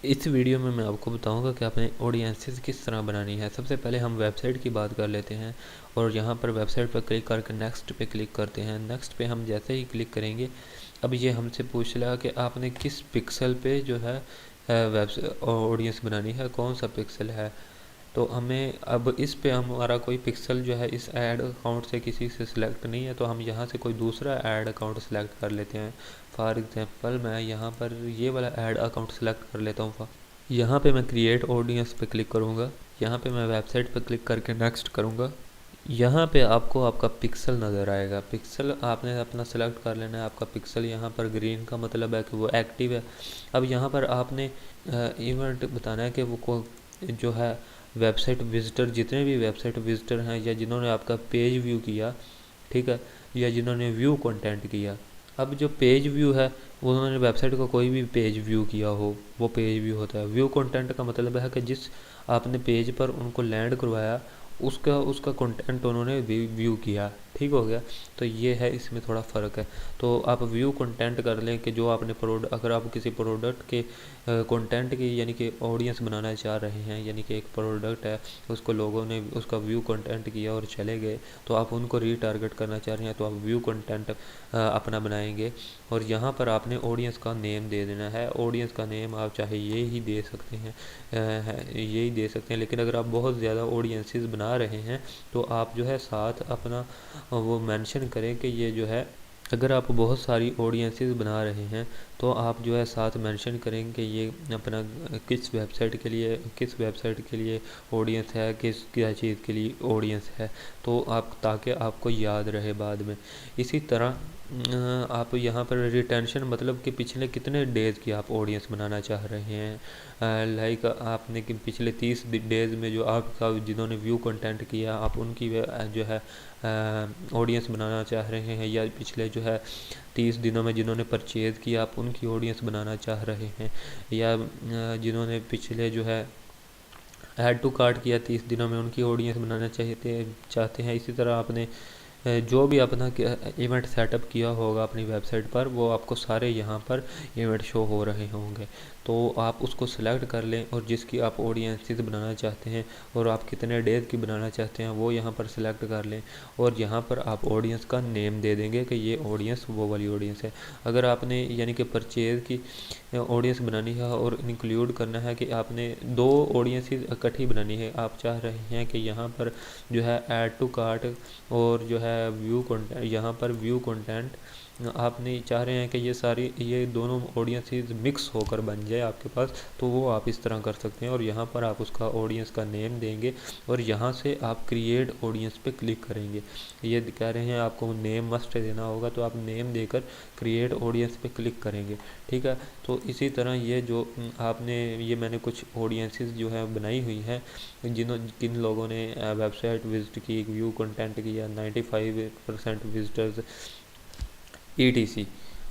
इस वीडियो में मैं आपको बताऊंगा कि आपने ऑडियंसेस किस तरह बनानी है। सबसे पहले हम वेबसाइट की बात कर लेते हैं और यहाँ पर वेबसाइट पर क्लिक करके नेक्स्ट पे क्लिक करते हैं। नेक्स्ट पे हम जैसे ही क्लिक करेंगे, अब ये हमसे पूछ रहा कि आपने किस पिक्सल पे जो है वेब ऑडियंस बनानी है, कौन सा पिक्सल है। तो हमें अब इस पे हमारा कोई पिक्सल जो है इस ऐड अकाउंट से किसी से सिलेक्ट नहीं है, तो हम यहाँ से कोई दूसरा ऐड अकाउंट सेलेक्ट कर लेते हैं। फॉर एग्जांपल मैं यहाँ पर ये वाला ऐड अकाउंट सेलेक्ट कर लेता हूँ। यहाँ पे मैं क्रिएट ऑडियंस पे क्लिक करूँगा। यहाँ पे मैं वेबसाइट पे क्लिक करके नेक्स्ट करूँगा। यहाँ पे आपको आपका पिक्सल नज़र आएगा। पिक्सल आपने अपना सेलेक्ट कर लेना है। आपका पिक्सल यहाँ पर ग्रीन का मतलब है कि वो एक्टिव है। अब यहाँ पर आपने इवेंट बताना है कि वो जो है वेबसाइट विजिटर, जितने भी वेबसाइट विजिटर हैं या जिन्होंने आपका पेज व्यू किया, ठीक है, या जिन्होंने व्यू कंटेंट किया। अब जो पेज व्यू है, उन्होंने वेबसाइट का कोई भी पेज व्यू किया हो, वो पेज व्यू होता है। व्यू कंटेंट का मतलब है कि जिस आपने पेज पर उनको लैंड करवाया, उसका उसका कंटेंट उन्होंने व्यू किया। ठीक हो गया। तो ये है, इसमें थोड़ा फ़र्क है। तो आप व्यू कंटेंट कर लें कि जो आपने प्रोडक्ट, अगर आप किसी प्रोडक्ट के कंटेंट की यानी कि ऑडियंस बनाना चाह रहे हैं, यानी कि एक प्रोडक्ट है, उसको लोगों ने उसका व्यू कंटेंट किया और चले गए, तो आप उनको रीटारगेट करना चाह रहे हैं, तो आप व्यू कंटेंट अपना बनाएंगे। और यहाँ पर आपने ऑडियंस का नेम दे देना है। ऑडियंस का नेम आप चाहे ये ही दे सकते हैं, यही दे सकते हैं। लेकिन अगर आप बहुत ज़्यादा ऑडियंसेस बना रहे हैं, तो आप जो है साथ अपना वो मेंशन करें कि ये जो है, अगर आप बहुत सारी ऑडियंसेस बना रहे हैं, तो आप जो है साथ मेंशन करें कि ये अपना किस वेबसाइट के लिए ऑडियंस है, किस क्या चीज़ के लिए ऑडियंस है, तो आप ताकि आपको याद रहे बाद में। इसी तरह आप यहाँ पर रिटेंशन मतलब कि पिछले कितने डेज़ की आप ऑडियंस बनाना चाह रहे हैं। लाइक आपने कि पिछले 30 डेज़ में जो आपका जिन्होंने व्यू कंटेंट किया, आप उनकी जो है ऑडियंस बनाना चाह रहे हैं, या पिछले जो है 30 दिनों में जिन्होंने परचेज़ किया, आप उनकी ऑडियंस बनाना चाह रहे हैं, या जिन्होंने पिछले जो है ऐड टू कार्ट किया 30 दिनों में, उनकी ऑडियंस बनाना चाहते हैं। इसी तरह आपने जो भी अपना इवेंट सेटअप किया होगा अपनी वेबसाइट पर, वो आपको सारे यहाँ पर इवेंट शो हो रहे होंगे। तो आप उसको सिलेक्ट कर लें और जिसकी आप ऑडियंसेस बनाना चाहते हैं और आप कितने डेज की बनाना चाहते हैं, वो यहाँ पर सिलेक्ट कर लें। और यहाँ पर आप ऑडियंस का नेम दे देंगे कि ये ऑडियंस वो वाली ऑडियंस है। अगर आपने यानी कि परचेज़ की ऑडियंस बनानी है और इंक्लूड करना है कि आपने 2 ऑडियंसेस इकट्ठी बनानी है, आप चाह रहे हैं कि यहाँ पर जो है ऐड टू कार्ट और जो है व्यू कंटेंट, यहाँ पर व्यू कंटेंट आपने चाह रहे हैं कि ये दोनों ऑडियंसेस मिक्स होकर बन जाए आपके पास, तो वो आप इस तरह कर सकते हैं। और यहाँ पर आप उसका ऑडियंस का नेम देंगे और यहाँ से आप क्रिएट ऑडियंस पे क्लिक करेंगे। ये कह रहे हैं आपको नेम मस्ट देना होगा, तो आप नेम देकर क्रिएट ऑडियंस पे क्लिक करेंगे। ठीक है। तो इसी तरह ये जो ये मैंने कुछ ऑडियंसेस जो है बनाई हुई हैं, किन लोगों ने वेबसाइट विजिट की, व्यू कंटेंट किया, 95% विजिटर्स ETC।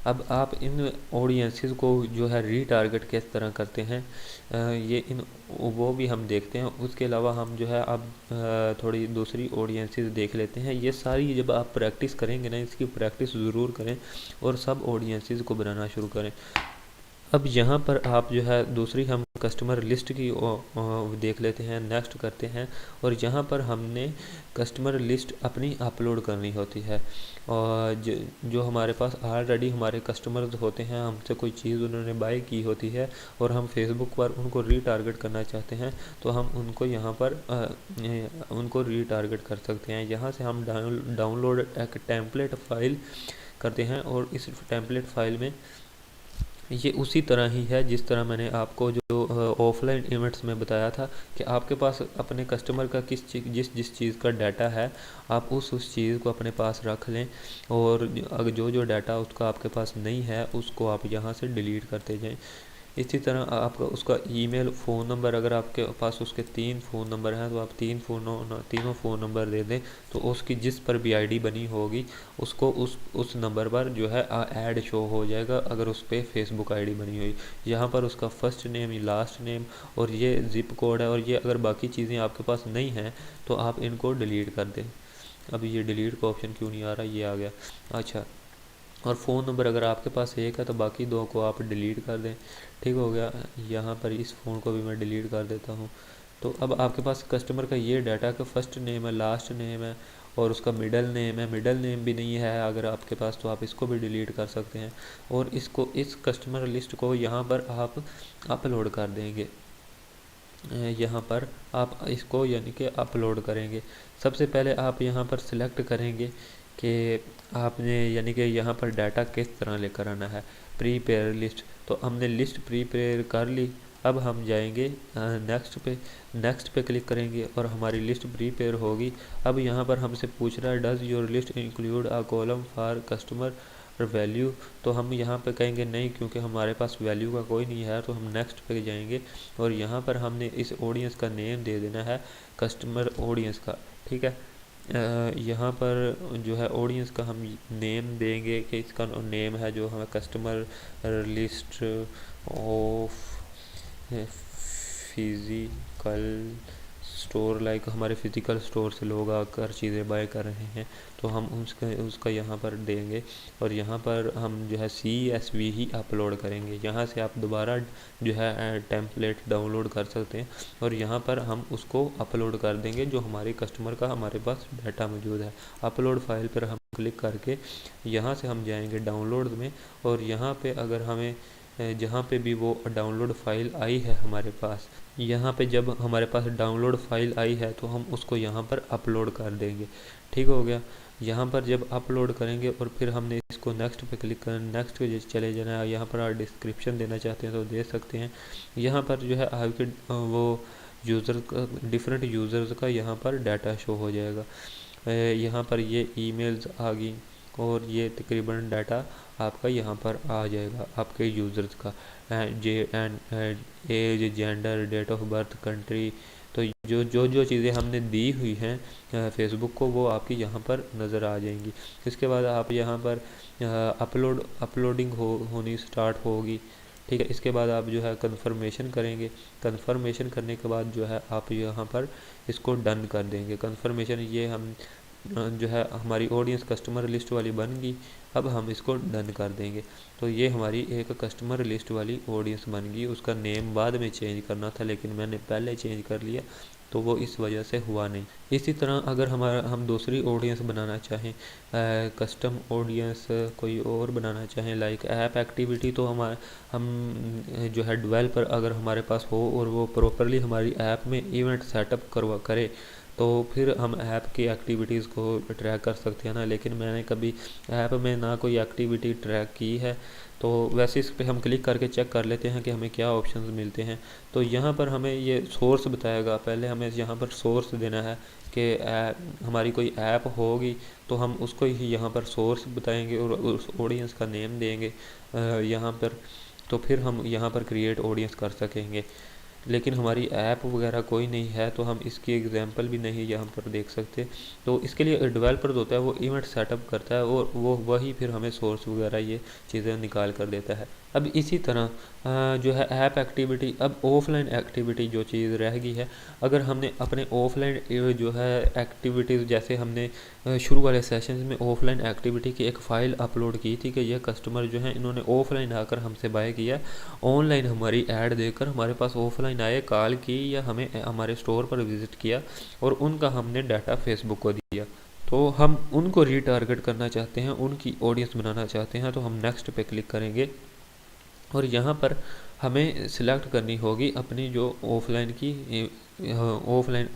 अब आप इन ऑडियंसेस को जो है रीटारगेट किस तरह करते हैं, वो भी हम देखते हैं। उसके अलावा हम जो है अब थोड़ी दूसरी ऑडियंसेस देख लेते हैं। ये सारी जब आप प्रैक्टिस करेंगे ना, इसकी प्रैक्टिस ज़रूर करें और सब ऑडियंसेस को बनाना शुरू करें। अब यहाँ पर आप जो है दूसरी हम कस्टमर लिस्ट की देख लेते हैं, नेक्स्ट करते हैं। और यहाँ पर हमने कस्टमर लिस्ट अपनी अपलोड करनी होती है। और जो हमारे पास ऑलरेडी हमारे कस्टमर्स होते हैं, हमसे कोई चीज़ उन्होंने बाय की होती है और हम फेसबुक पर उनको रीटारगेट करना चाहते हैं, तो हम उनको यहाँ पर उनको रीटारगेट कर सकते हैं। यहाँ से हम डाउनलोड एक टेम्पलेट फाइल करते हैं और इस टेम्पलेट फाइल में ये उसी तरह ही है जिस तरह मैंने आपको जो ऑफलाइन इवेंट्स में बताया था कि आपके पास अपने कस्टमर का जिस चीज़ का डाटा है, आप उस चीज़ को अपने पास रख लें। और अगर जो डाटा उसका आपके पास नहीं है, उसको आप यहाँ से डिलीट करते जाएं। इसी तरह आपका उसका ईमेल, फ़ोन नंबर, अगर आपके पास उसके 3 फ़ोन नंबर हैं, तो आप तीनों फ़ोन नंबर दे दें। तो उसकी जिस पर भी आईडी बनी होगी, उसको उस नंबर पर जो है ऐड शो हो जाएगा, अगर उस पर फेसबुक आईडी बनी हुई। यहाँ पर उसका फर्स्ट नेम, लास्ट नेम और ये ज़िप कोड है। और ये अगर बाकी चीज़ें आपके पास नहीं हैं, तो आप इनको डिलीट कर दें। अब ये डिलीट का ऑप्शन क्यों नहीं आ रहा, ये आ गया। अच्छा, और फ़ोन नंबर अगर आपके पास एक है तो बाकी दो को आप डिलीट कर दें। ठीक हो गया। यहाँ पर इस फ़ोन को भी मैं डिलीट कर देता हूँ। तो अब आपके पास कस्टमर का ये डाटा का फर्स्ट नेम है, लास्ट नेम है और उसका मिडल नेम है। मिडल नेम भी नहीं है अगर आपके पास तो आप इसको भी डिलीट कर सकते हैं। और इसको इस कस्टमर लिस्ट को यहाँ पर आप अपलोड कर देंगे। यहाँ पर आप इसको यानी कि अपलोड करेंगे। सबसे पहले आप यहाँ पर सिलेक्ट करेंगे कि आपने यानी कि यहाँ पर डाटा किस तरह लेकर आना है। प्रीपेयर लिस्ट, तो हमने लिस्ट प्रीपेयर कर ली। अब हम जाएंगे नेक्स्ट पे क्लिक करेंगे और हमारी लिस्ट प्रीपेयर होगी। अब यहाँ पर हमसे पूछ रहा है does your list include a column for customer value, तो हम यहाँ पे कहेंगे नहीं क्योंकि हमारे पास वैल्यू का कोई नहीं है। तो हम नेक्स्ट पे जाएंगे और यहाँ पर हमने इस ऑडियंस का नेम दे देना है कस्टमर ऑडियंस का। ठीक है। यहाँ पर जो है ऑडियंस का हम नेम देंगे कि इसका नेम है जो हमें customer list of physical store, like हमारे फिज़िकल स्टोर से लोग आकर चीज़ें बाय कर रहे हैं तो हम उसका यहाँ पर देंगे। और यहाँ पर हम जो है CSV ही अपलोड करेंगे। यहाँ से आप दोबारा जो है टेम्पलेट डाउनलोड कर सकते हैं और यहाँ पर हम उसको अपलोड कर देंगे जो हमारे कस्टमर का हमारे पास डाटा मौजूद है। अपलोड फाइल पर हम क्लिक करके यहाँ से हम जाएंगे डाउनलोड में और यहाँ पे अगर हमें जहाँ पे भी वो डाउनलोड फाइल आई है हमारे पास, यहाँ पे जब हमारे पास डाउनलोड फाइल आई है तो हम उसको यहाँ पर अपलोड कर देंगे। ठीक हो गया। यहाँ पर जब अपलोड करेंगे और फिर हमने इसको नेक्स्ट पे क्लिक करना, नेक्स्ट पे चले जाना है। यहाँ पर आप डिस्क्रिप्शन देना चाहते हैं तो दे सकते हैं। यहाँ पर जो है आपके वो यूज़र का डिफरेंट यूज़र्स का यहाँ पर डाटा शो हो जाएगा। यहाँ पर ये ईमेल्स आ गई और ये तकरीबन डाटा आपका यहाँ पर आ जाएगा आपके यूज़र्स का, age, gender, date of birth, country. तो जो चीज़ें हमने दी हुई हैं फेसबुक को वो आपकी यहाँ पर नज़र आ जाएंगी। इसके बाद आप यहाँ पर अपलोडिंग होनी स्टार्ट होगी। ठीक है। इसके बाद आप जो है कंफर्मेशन करेंगे। कंफर्मेशन करने के बाद जो है आप यहाँ पर इसको डन कर देंगे। कंफर्मेशन ये हम जो है हमारी ऑडियंस कस्टमर लिस्ट वाली बन गई। अब हम इसको डन कर देंगे। तो ये हमारी एक कस्टमर लिस्ट वाली ऑडियंस बन गई। उसका नेम बाद में चेंज करना था लेकिन मैंने पहले चेंज कर लिया तो वो इस वजह से हुआ नहीं। इसी तरह अगर हम दूसरी ऑडियंस बनाना चाहें, कस्टम ऑडियंस कोई और बनाना चाहें लाइक ऐप एक्टिविटी, तो हम जो है डेवलपर अगर हमारे पास हो और वो प्रॉपरली हमारी ऐप में इवेंट सेटअप करवा करे तो फिर हम ऐप की एक्टिविटीज़ को ट्रैक कर सकते हैं ना। लेकिन मैंने कभी ऐप में ना कोई एक्टिविटी ट्रैक की है। तो वैसे इस पे हम क्लिक करके चेक कर लेते हैं कि हमें क्या ऑप्शंस मिलते हैं। तो यहाँ पर हमें ये सोर्स बताएगा। पहले हमें यहाँ पर सोर्स देना है कि हमारी कोई ऐप होगी तो हम उसको ही यहाँ पर सोर्स बताएंगे और उस ऑडियंस का नेम देंगे यहाँ पर। तो फिर हम यहाँ पर क्रिएट ऑडियंस कर सकेंगे। लेकिन हमारी ऐप वगैरह कोई नहीं है तो हम इसकी एग्जांपल भी नहीं यहाँ पर देख सकते। तो इसके लिए डेवलपर होता है वो इवेंट सेटअप करता है और वो वही फिर हमें सोर्स वगैरह ये चीज़ें निकाल कर देता है। अब इसी तरह जो है ऐप एक्टिविटी, अब ऑफलाइन एक्टिविटी जो चीज़ रह गई है, अगर हमने अपने ऑफलाइन जो है एक्टिविटीज़, जैसे हमने शुरू वाले सेशन में ऑफलाइन एक्टिविटी की एक फ़ाइल अपलोड की थी कि यह कस्टमर जो है इन्होंने ऑफलाइन आकर हमसे बाय किया, ऑनलाइन हमारी ऐड देकर हमारे पास ऑफलाइन आए, कॉल की या हमें हमारे स्टोर पर विज़िट किया और उनका हमने डाटा फेसबुक को दिया। तो हम उनको रीटारगेट करना चाहते हैं, उनकी ऑडियंस बनाना चाहते हैं तो हम नेक्स्ट पे क्लिक करेंगे और यहाँ पर हमें सिलेक्ट करनी होगी अपनी जो ऑफलाइन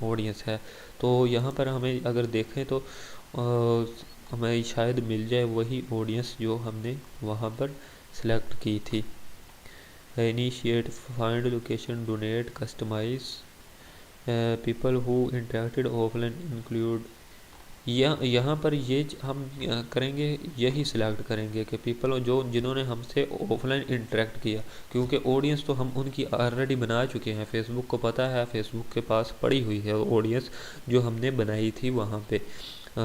ऑडियंस है। तो यहाँ पर हमें अगर देखें तो हमें शायद मिल जाए वही ऑडियंस जो हमने वहाँ पर सिलेक्ट की थी। Initiate, find location, donate, customise, people who interacted offline include. यहाँ पर ये हम करेंगे, यही सिलेक्ट करेंगे कि पीपल जो जिन्होंने हमसे ऑफलाइन इंटरेक्ट किया, क्योंकि ऑडियंस तो हम उनकी ऑलरेडी बना चुके हैं। फेसबुक को पता है, फेसबुक के पास पड़ी हुई है ऑडियंस जो हमने बनाई थी वहाँ पे।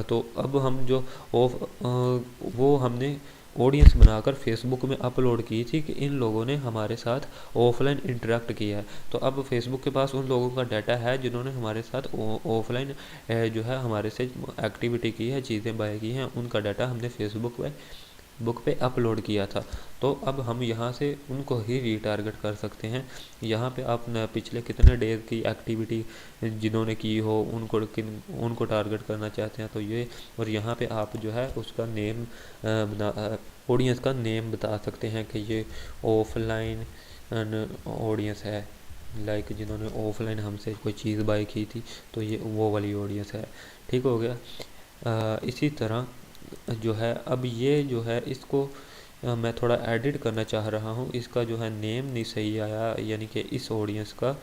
तो अब हम जो वो हमने ऑडियंस बनाकर फेसबुक में अपलोड की थी कि इन लोगों ने हमारे साथ ऑफलाइन इंटरेक्ट किया है। तो अब फेसबुक के पास उन लोगों का डाटा है जिन्होंने हमारे साथ ऑफलाइन जो है हमारे से एक्टिविटी की है, चीज़ें बाय की हैं, उनका डाटा हमने फेसबुक पे बुक पे अपलोड किया था। तो अब हम यहाँ से उनको ही रीटारगेट कर सकते हैं। यहाँ पे आप पिछले कितने डेज की एक्टिविटी जिन्होंने की हो उनको टारगेट करना चाहते हैं तो ये, और यहाँ पे आप जो है उसका नेम ऑडियंस का नेम बता सकते हैं कि ये ऑफलाइन ऑडियंस है, लाइक जिन्होंने ऑफलाइन हमसे कोई चीज़ बाय की थी तो ये वो वाली ऑडियंस है। ठीक हो गया। इसी तरह जो है अब ये जो है इसको मैं थोड़ा एडिट करना चाह रहा हूँ। इसका जो है नेम नहीं सही आया, यानी कि इस ऑडियंस का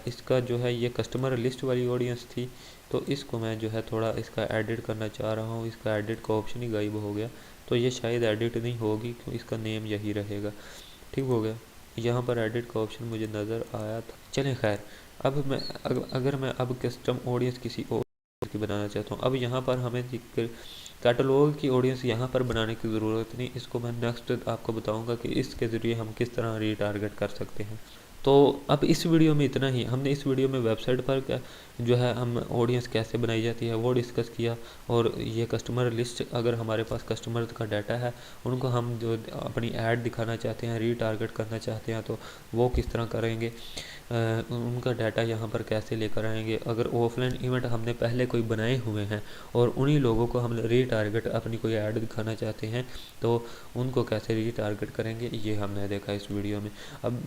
इसका जो है ये कस्टमर लिस्ट वाली ऑडियंस थी, तो इसको मैं जो है थोड़ा इसका एडिट करना चाह रहा हूँ। इसका एडिट का ऑप्शन ही गायब हो गया, तो ये शायद एडिट नहीं होगी क्योंकि इसका नेम यही रहेगा। ठीक हो गया। यहाँ पर एडिट का ऑप्शन मुझे नज़र आया था। चलें खैर, अब मैं अगर मैं अब कस्टम ऑडियंस किसी और की बनाना चाहता हूँ, अब यहाँ पर हमें कैटलॉग की ऑडियंस यहाँ पर बनाने की ज़रूरत नहीं। इसको मैं नेक्स्ट आपको बताऊँगा कि इसके ज़रिए हम किस तरह रीटारगेट कर सकते हैं। तो अब इस वीडियो में इतना ही। हमने इस वीडियो में वेबसाइट पर जो है हम ऑडियंस कैसे बनाई जाती है वो डिस्कस किया, और ये कस्टमर लिस्ट, अगर हमारे पास कस्टमर का डाटा है उनको हम जो अपनी ऐड दिखाना चाहते हैं, रीटारगेट करना चाहते हैं, तो वो किस तरह करेंगे, उनका डाटा यहाँ पर कैसे लेकर आएंगे। अगर ऑफलाइन इवेंट हमने पहले कोई बनाए हुए हैं और उन्हीं लोगों को हम रीटारगेट अपनी कोई ऐड दिखाना चाहते हैं तो उनको कैसे रीटारगेट करेंगे, ये हमने देखा इस वीडियो में। अब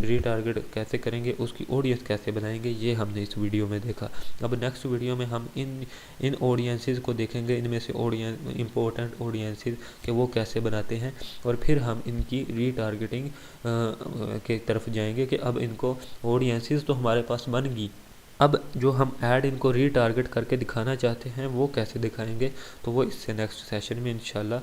रीटारगेट कैसे करेंगे, उसकी ऑडियंस कैसे बनाएंगे, ये हमने इस वीडियो में देखा। अब नेक्स्ट वीडियो में हम इन ऑडियंसेस को देखेंगे, इनमें से इम्पोर्टेंट ऑडियंसेस के वो कैसे बनाते हैं, और फिर हम इनकी रीटारगेटिंग के तरफ जाएंगे कि अब इनको ऑडियंसेस तो हमारे पास बन गई, अब जो हम ऐड इनको रीटारगेट करके दिखाना चाहते हैं वो कैसे दिखाएंगे, तो वो इससे नेक्स्ट सेशन में इंशाल्लाह